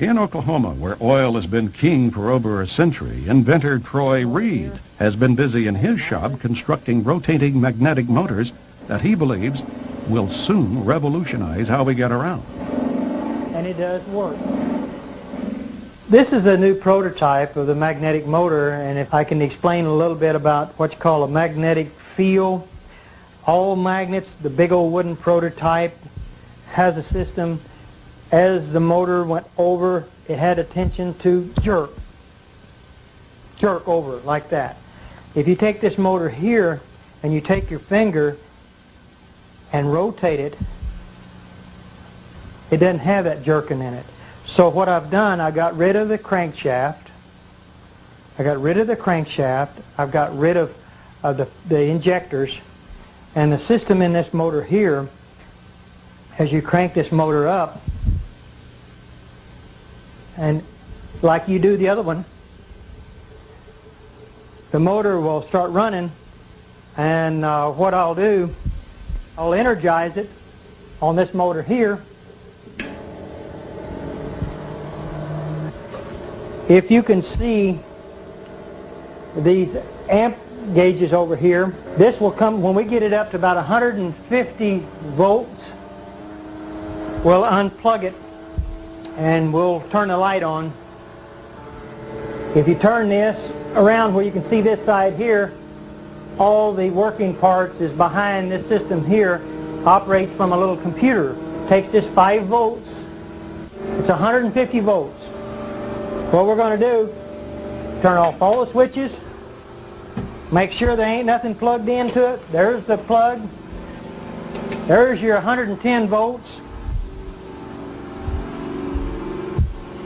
In Oklahoma, where oil has been king for over a century, inventor Troy Reed has been busy in his shop constructing rotating magnetic motors that he believes will soon revolutionize how we get around. And it does work. This is a new prototype of the magnetic motor, and if I can explain a little bit about what you call a magnetic field. All magnets, the big old wooden prototype, has a system. As the motor went over, it had a tension to jerk over like that. If you take this motor here and you take your finger and rotate it, it doesn't have that jerking in it. So what I've done, I got rid of the crankshaft. I've got rid of the injectors, and the system in this motor here, as you crank this motor up, and like you do the other one, the motor will start running, and what I'll do, I'll energize it on this motor here. If you can see these amp gauges over here, this will come, when we get it up to about 150 volts, we'll unplug it and we'll turn the light on. If you turn this around where you can see this side here, all the working parts is behind this system here, operates from a little computer. Takes this 5 volts, it's 150 volts. What we're going to do, turn off all the switches, make sure there ain't nothing plugged into it. There's the plug. There's your 110 volts.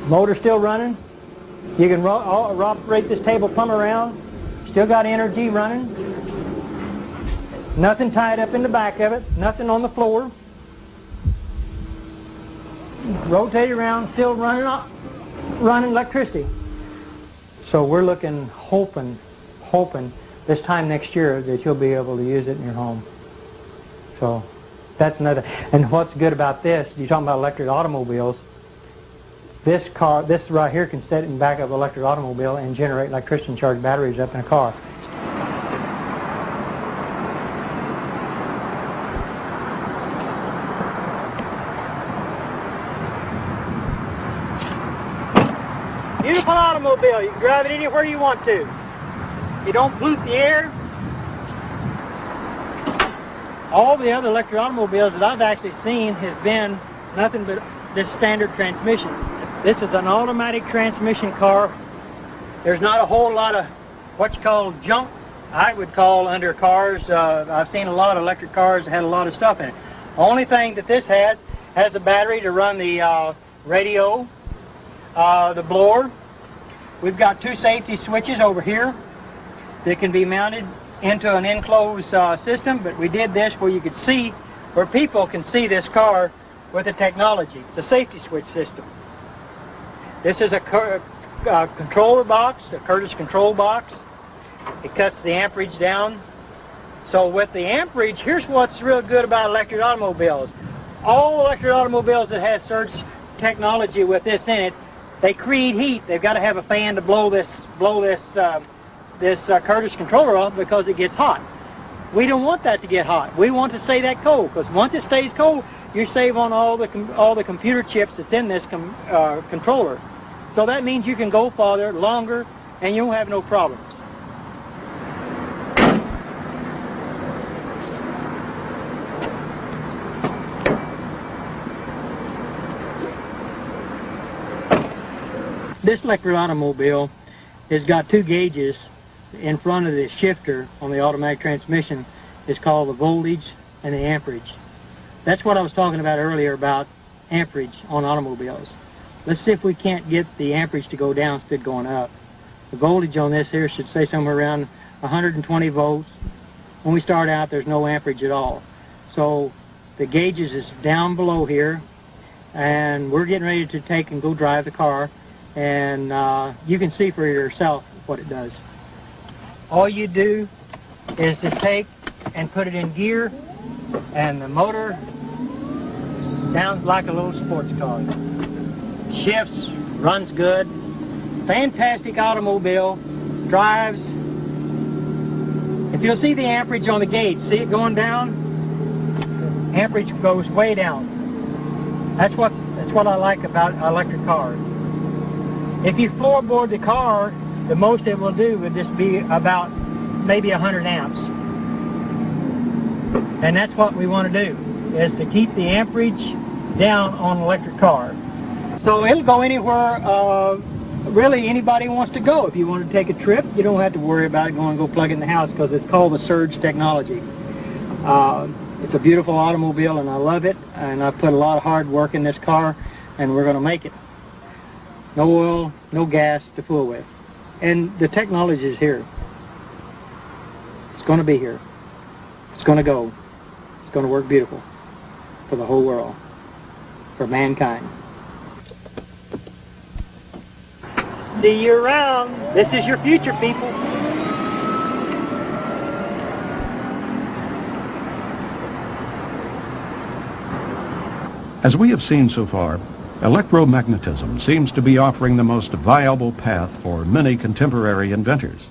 Motor still running. You can operate this table plumb around. Still got energy running. Nothing tied up in the back of it. Nothing on the floor. Rotate around, still running electricity. So we're looking, hoping this time next year that you'll be able to use it in your home. So that's another. And what's good about this, you're talking about electric automobiles, this right here can sit in the back of an electric automobile and generate electricity and charge batteries up in a car. Beautiful automobile. You can drive it anywhere you want to. You don't pollute the air. All the other electric automobiles that I've actually seen has been nothing but this standard transmission. This is an automatic transmission car. There's not a whole lot of what you call junk, I would call, under cars. I've seen a lot of electric cars that had a lot of stuff in it. Only thing that this has a battery to run the radio, the blower. We've got 2 safety switches over here that can be mounted into an enclosed system, but we did this where you could see, where people can see this car with the technology. It's a safety switch system. This is a controller box, a Curtis control box. It cuts the amperage down. So with the amperage, here's what's real good about electric automobiles. All electric automobiles that have surge technology with this in it, they create heat. They've got to have a fan to blow this Curtis controller off because it gets hot. We don't want that to get hot. We want to stay that cold, because once it stays cold, you save on all the computer chips that's in this controller. So that means you can go farther, longer, and you'll have no problems. This electric automobile has got 2 gauges in front of the shifter on the automatic transmission. It's called the voltage and the amperage. That's what I was talking about earlier about amperage on automobiles. Let's see if we can't get the amperage to go down instead of going up. The voltage on this here should say somewhere around 120 volts. When we start out, there's no amperage at all. So the gauges is down below here, and we're getting ready to take and go drive the car, and you can see for yourself what it does. All you do is to take and put it in gear, and the motor sounds like a little sports car. shifts, runs good. Fantastic automobile, drives. If you'll see the amperage on the gauge, see it going down? Amperage goes way down. That's what I like about electric cars. If you floorboard the car, the most it will do would just be about maybe 100 amps. And that's what we want to do, is to keep the amperage down on an electric car. So it'll go anywhere really anybody wants to go. If you want to take a trip, you don't have to worry about going to go plug it in the house, because it's called the Surge technology. It's a beautiful automobile and I love it, and I've put a lot of hard work in this car, and we're going to make it. No oil, no gas to fool with. And the technology is here. It's going to be here. It's going to go. It's going to work beautiful for the whole world, for mankind. See you around. This is your future, people. As we have seen so far, electromagnetism seems to be offering the most viable path for many contemporary inventors.